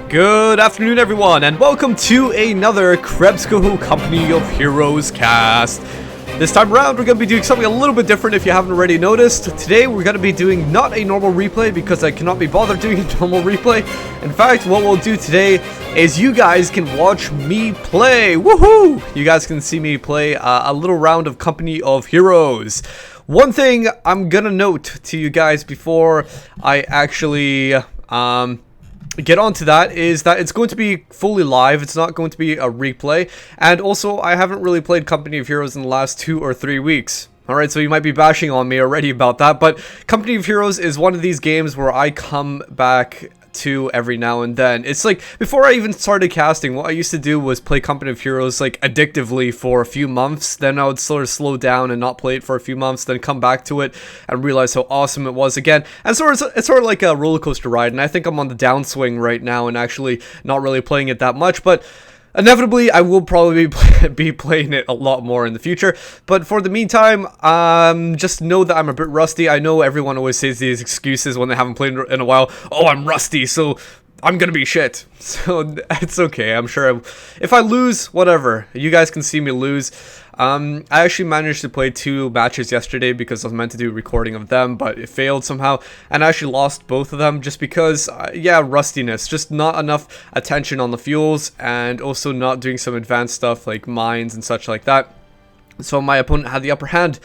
Good afternoon, everyone, and welcome to another Krebs Company of Heroes cast. This time around, we're going to be doing something a little bit different if you haven't already noticed. Today, we're going to be doing not a normal replay because I cannot be bothered doing a normal replay. In fact, what we'll do today is you guys can watch me play. Woohoo! You guys can see me play a little round of Company of Heroes. One thing I'm going to note to you guys before I actually get onto that is that it's going to be fully live. It's not going to be a replay, and also I haven't really played Company of Heroes in the last 2 or 3 weeks. Alright, so you might be bashing on me already about that, but Company of Heroes is one of these games where I come back to every now and then. It's like, before I even started casting, what I used to do was play Company of Heroes like addictively for a few months, then I would sort of slow down and not play it for a few months, then come back to it and realize how awesome it was again. And so it's sort of like a roller coaster ride, and I think I'm on the downswing right now and actually not really playing it that much, but inevitably, I will probably be playing it a lot more in the future, but for the meantime, just know that I'm a bit rusty. I know everyone always says these excuses when they haven't played in a while. Oh, I'm rusty, so I'm gonna be shit. So it's okay. I'm sure if I lose, whatever. You guys can see me lose. I actually managed to play 2 matches yesterday because I was meant to do a recording of them, but it failed somehow, and I actually lost both of them just because, yeah, rustiness, just not enough attention on the fuels, and also not doing some advanced stuff like mines and such like that. So my opponent had the upper hand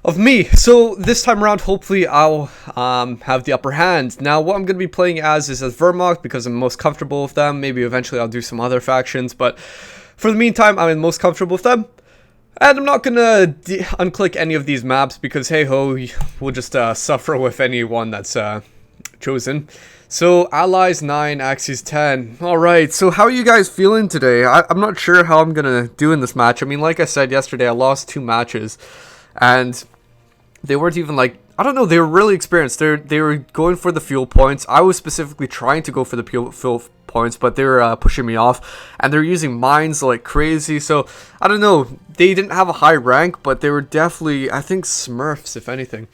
of me. So this time around, hopefully I'll have the upper hand. Now, what I'm going to be playing as is as Wehrmacht because I'm most comfortable with them. Maybe eventually I'll do some other factions, but for the meantime, I'm most comfortable with them. And I'm not gonna unclick any of these maps because, hey ho, we'll just suffer with any one that's chosen. So, Allies 9, Axis 10. Alright, so how are you guys feeling today? I'm not sure how I'm gonna do in this match. I mean, like I said yesterday, I lost 2 matches. And they weren't even like, I don't know, they were really experienced. They were going for the fuel points. I was specifically trying to go for the fuel points, but they were pushing me off, and they're using mines like crazy. So I don't know, they didn't have a high rank, but they were definitely, I think, Smurfs if anything.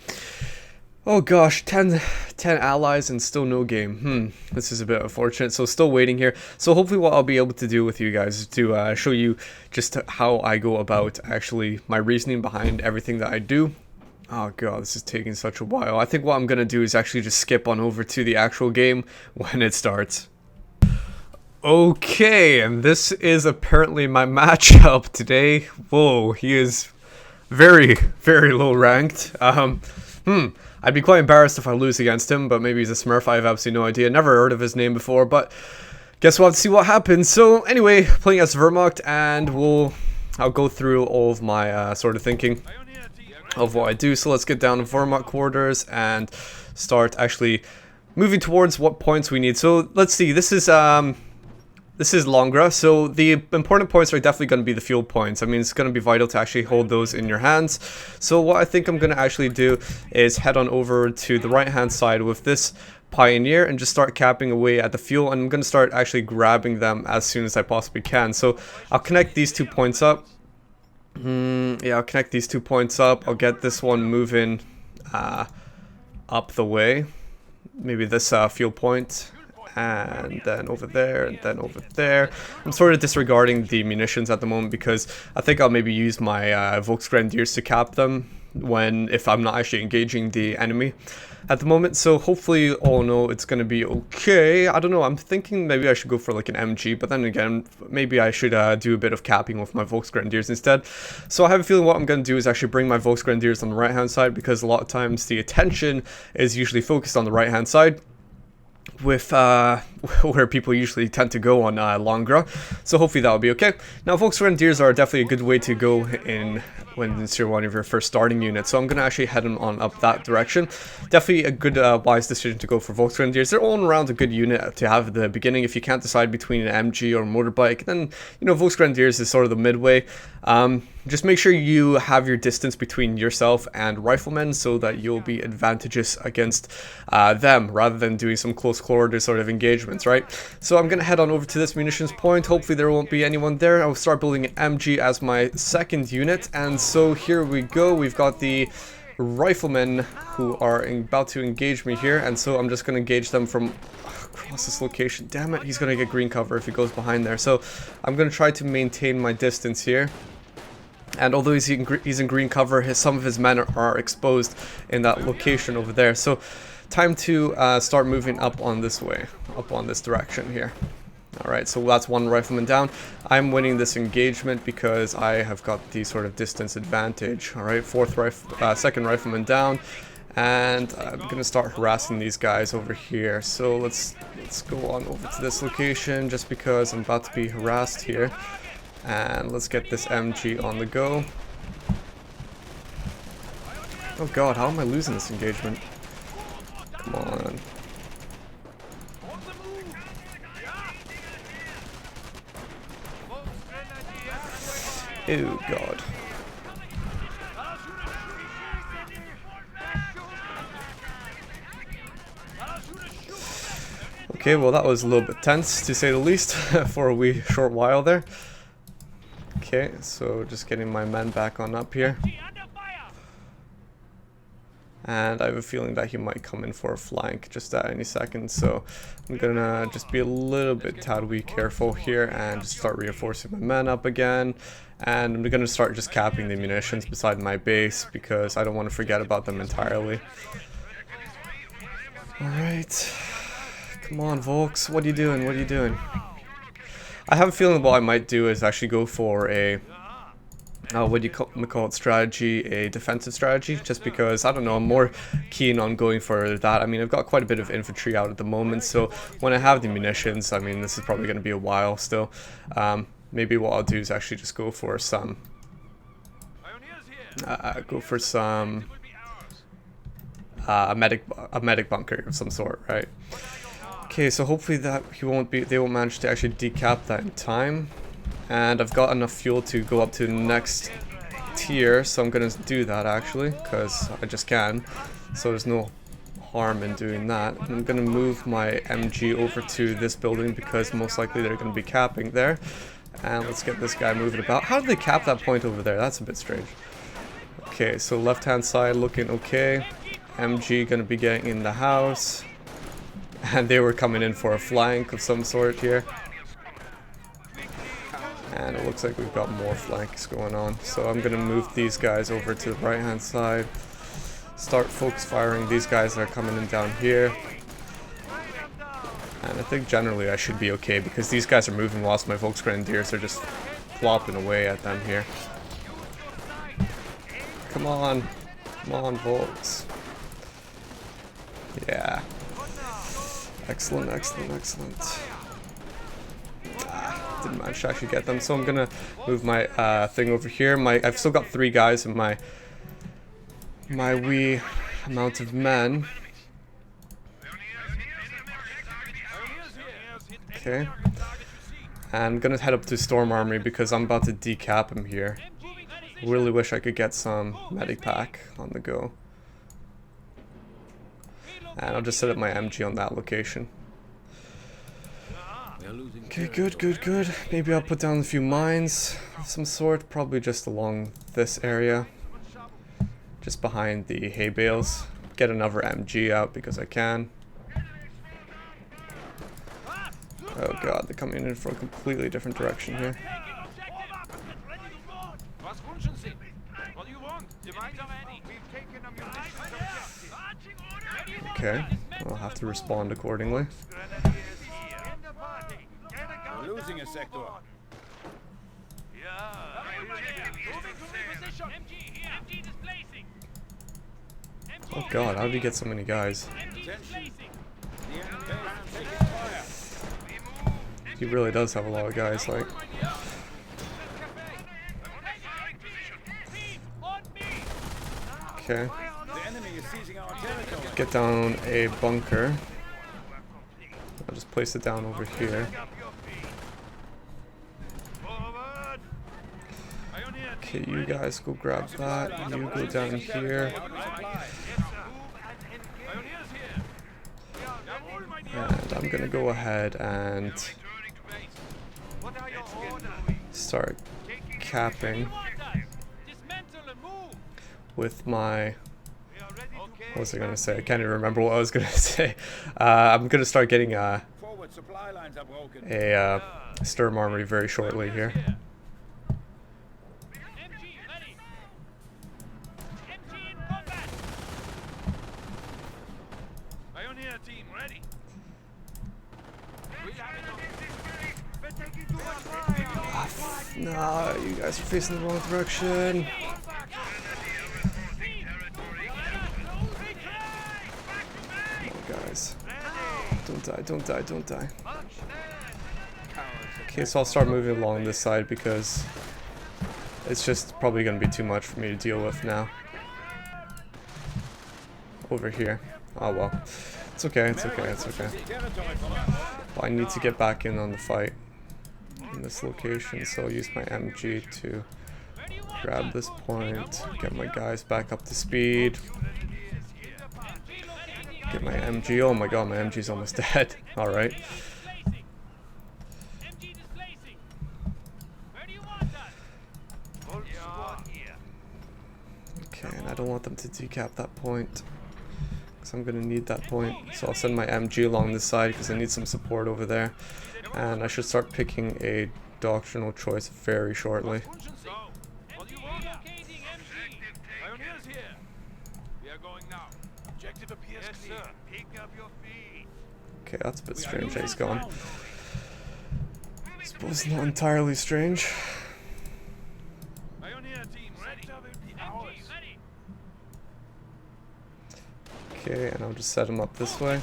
Oh gosh, 10 allies and still no game. This is a bit unfortunate. So still waiting here. So hopefully what I'll be able to do with you guys is to show you just how I go about actually my reasoning behind everything that I do. Oh god, this is taking such a while. I think what I'm gonna do is actually just skip on over to the actual game when it starts. Okay, and this is apparently my matchup today. Whoa, he is very, very low ranked. I'd be quite embarrassed if I lose against him, but maybe he's a Smurf. I have absolutely no idea. Never heard of his name before, but guess we'll have to see what happens. So anyway, playing as Wehrmacht, and I'll go through all of my sort of thinking of what I do. So let's get down to Wehrmacht quarters and start actually moving towards what points we need. So let's see, this is Longra, so the important points are definitely going to be the fuel points. I mean, it's going to be vital to actually hold those in your hands. So what I think I'm going to actually do is head on over to the right hand side with this Pioneer and just start capping away at the fuel, and I'm going to start actually grabbing them as soon as I possibly can. So I'll connect these 2 points up. Yeah, I'll connect these 2 points up. I'll get this one moving up the way. Maybe this fuel point. And then over there, and then over there. I'm sort of disregarding the munitions at the moment because I think I'll maybe use my Volksgrenadiers to cap them if I'm not actually engaging the enemy at the moment. So hopefully, oh no, it's gonna be okay. I don't know, I'm thinking maybe I should go for like an MG, but then again, maybe I should do a bit of capping with my Volksgrenadiers instead. So I have a feeling what I'm gonna do is actually bring my Volksgrenadiers on the right hand side, because a lot of times the attention is usually focused on the right hand side, with where people usually tend to go on Longra. So hopefully that'll be okay. Now, Volksgrenadiers are definitely a good way to go in when it's one of your first starting units. So I'm going to actually head on up that direction. Definitely a good wise decision to go for Volksgrenadiers. They're all around a good unit to have at the beginning. If you can't decide between an MG or a motorbike, then, you know, Volksgrenadiers is sort of the midway. Just make sure you have your distance between yourself and riflemen so that you'll be advantageous against them, rather than doing some close quarter sort of engagements, right? So I'm gonna head on over to this munitions point. Hopefully there won't be anyone there. I'll start building an MG as my second unit, and so here we go. We've got the riflemen who are about to engage me here, and so I'm just going to engage them from across this location. Damn it, he's going to get green cover if he goes behind there. So I'm going to try to maintain my distance here. And although he's in green cover, some of his men are exposed in that location over there. So time to start moving up on this way, up on this direction here. Alright, so that's one rifleman down. I'm winning this engagement because I have got the sort of distance advantage. Alright, second rifleman down. And I'm going to start harassing these guys over here. So let's go on over to this location just because I'm about to be harassed here. And let's get this MG on the go. Oh god, how am I losing this engagement? Come on. Oh god. Okay, well that was a little bit tense to say the least for a wee short while there. Okay, so just getting my men back on up here. And I have a feeling that he might come in for a flank just at any second, so I'm gonna just be a little bit tad wee careful here and just start reinforcing my men up again. And I'm gonna start just capping the munitions beside my base because I don't want to forget about them entirely. Alright. Come on, Volks, what are you doing? What are you doing? I have a feeling what I might do is actually go for a what do you call it, strategy, a defensive strategy, just because, I don't know, I'm more keen on going for that. I mean, I've got quite a bit of infantry out at the moment, so when I have the munitions, I mean, this is probably going to be a while still. Maybe what I'll do is actually just go for some, a medic bunker of some sort, right? Okay, so hopefully that they won't manage to actually decap that in time. And I've got enough fuel to go up to the next tier, so I'm gonna do that actually, because I just can. So there's no harm in doing that. I'm gonna move my MG over to this building because most likely they're gonna be capping there. And let's get this guy moving about. How did they cap that point over there? That's a bit strange. Okay, so left hand side looking okay. MG gonna be getting in the house. And they were coming in for a flank of some sort here. And it looks like we've got more flanks going on. So I'm going to move these guys over to the right hand side. Start focus firing these guys that are coming in down here. And I think generally I should be okay because these guys are moving whilst my Volksgrenadiers are just flopping away at them here. Come on. Come on, Volks. Yeah. Excellent, excellent, excellent. Didn't manage to actually get them, so I'm gonna move my thing over here. I've still got 3 guys in my wee amount of men. Okay, and I'm gonna head up to Storm Armory because I'm about to decap him here. Really wish I could get some medic pack on the go. And I'll just set up my MG on that location. Okay, good, good, good. Maybe I'll put down a few mines of some sort, probably just along this area. Just behind the hay bales. Get another MG out because I can. Oh god, they're coming in from a completely different direction here. Okay, I'll have to respond accordingly. Losing a sector. Oh god, how did he get so many guys? He really does have a lot of guys, like. Okay. Get down a bunker. I'll just place it down over here. Okay, you guys go grab that. You go down here. And I'm gonna go ahead and start capping with my What was I gonna say? I can't even remember what I was gonna say. I'm gonna start getting Forward supply lines are broken. a Sturm Armory very shortly here. Pioneer team ready. Nah, you guys are facing the wrong direction. Come on, guys. Don't die, don't die, don't die. Okay, so I'll start moving along this side because it's just probably going to be too much for me to deal with now. Over here. Oh well. It's okay, it's okay, it's okay. But I need to get back in on the fight in this location, so I'll use my MG to grab this point, get my guys back up to speed. Get my MG. Oh my god, my MG's almost dead. Alright. Okay, and I don't want them to decap that point, because I'm going to need that point. So I'll send my MG along this side because I need some support over there. And I should start picking a doctrinal choice very shortly. Okay, that's a bit strange that he's gone. I suppose not entirely strange. Okay, and I'll just set him up this way.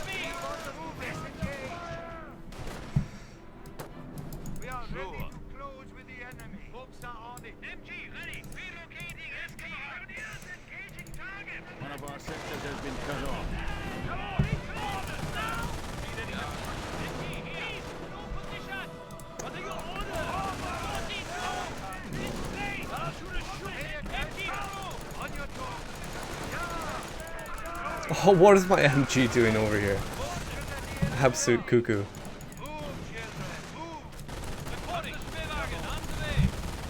One of our sectors has been cut off. Oh, what is my MG doing over here? Absolute cuckoo.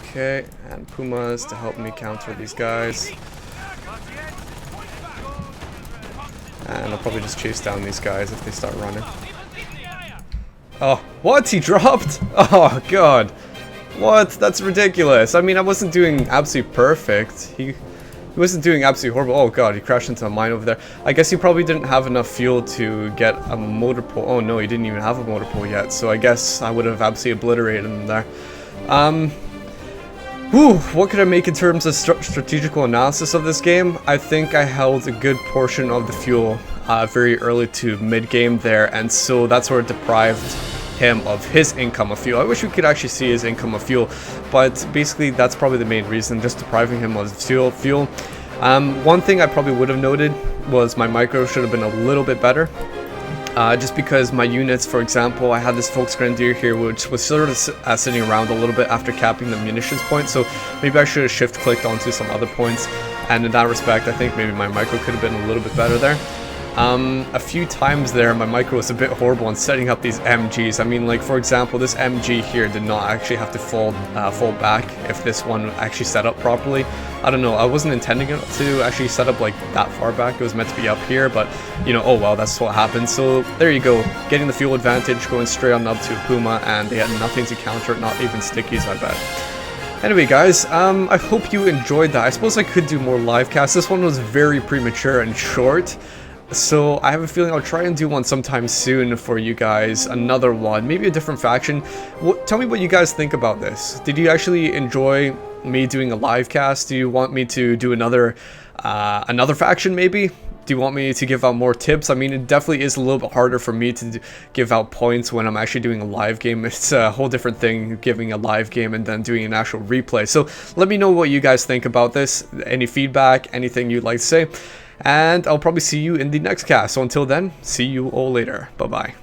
Okay, and Pumas to help me counter these guys. And I'll probably just chase down these guys if they start running. Oh, what? He dropped? Oh, God. What? That's ridiculous. I mean, I wasn't doing absolutely perfect. He wasn't doing absolutely horrible. Oh, God, he crashed into a mine over there. I guess he probably didn't have enough fuel to get a motor pool. Oh, no, he didn't even have a motor pool yet. So I guess I would have absolutely obliterated him there. What could I make in terms of strategical analysis of this game? I think I held a good portion of the fuel very early to mid-game there, and so that's where it deprived him of his income of fuel. I wish we could actually see his income of fuel, but basically that's probably the main reason, just depriving him of fuel. One thing I probably would have noted was my micro should have been a little bit better. Just because my units, for example, I had this Volksgrenadier here which was sort of sitting around a little bit after capping the munitions point, so maybe I should have shift clicked onto some other points, and in that respect I think maybe my micro could have been a little bit better there. A few times there my micro was a bit horrible in setting up these MGs. I mean, like for example, this MG here did not actually have to fold back if this one actually set up properly. I don't know, I wasn't intending it to actually set up like that far back. It was meant to be up here, but you know, oh well, that's what happened. So there you go, getting the fuel advantage, going straight on up to Puma, and they had nothing to counter it, not even stickies, I bet. Anyway guys, I hope you enjoyed that. I suppose I could do more live casts. This one was very premature and short, so I have a feeling I'll try and do one sometime soon for you guys, another one, maybe a different faction. Tell me what you guys think about this. Did you actually enjoy me doing a live cast? Do you want me to do another faction maybe? Do you want me to give out more tips? I mean, it definitely is a little bit harder for me to give out points when I'm actually doing a live game. It's a whole different thing giving a live game and then doing an actual replay. So let me know what you guys think about this. Any feedback, anything you'd like to say. And I'll probably see you in the next cast. So until then, see you all later. Bye-bye.